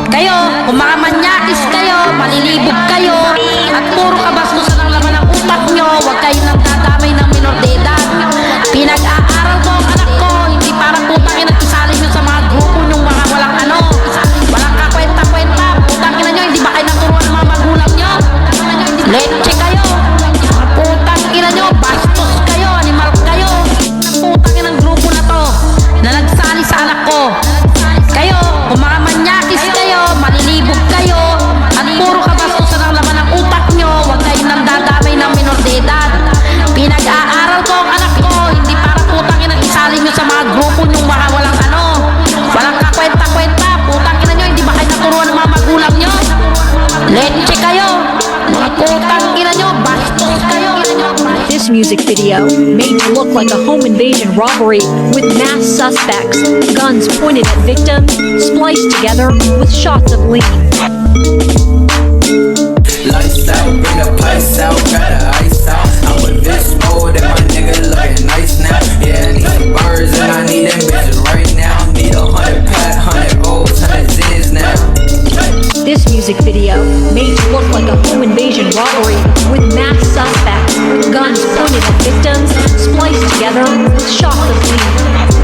Kayo, kung mga manyakis kayo, malilibog kayo, at puro kabastusan ang laman ng utak nyo, huwag kayo nang dadamay ng minor de edad. Pinag-aaral ko ang anak ko, hindi para putangin at isali nyo sa mga grupo nyong mga walang ano, walang kakwenta-kwenta. Putangin nyo, hindi ba kayo naturuan ng mga magulang nyo? Leche kayo, mga putangin nyo, bastos kayo, animal kayo. Putangin ang grupo na to, na nagsali sa anak ko. Kayo, kung mga manyakis kayo, malilibog kayo, at puro kabastusan ang laman ng utak nyo, huwag kayo nang dadamay ng minor de edad. Pinag-aaral ko ang anak ko, hindi para putangin ang isali nyo sa mga grupo nyong mga walang ano, walang kakwenta-kwenta. Putangin nyo, hindi ba kayo naturuan ng mga magulang nyo? Leche kayo, mga putangin nyo, bastos kayo. This music video made to look like a home invasion robbery with mass suspects, guns pointed at victims, spliced together with shots of lean. Lights out, bring the pies out, got the ice out. I'm with this mode and my nigga looking nice now. Yeah, I need some birds and I need them bitches right now. Need 100 pat, 100 O's, 100 Z's now. This music video made to look like a home invasion robbery with mass suspects, guns pointed at victims, spliced together with shots of lean.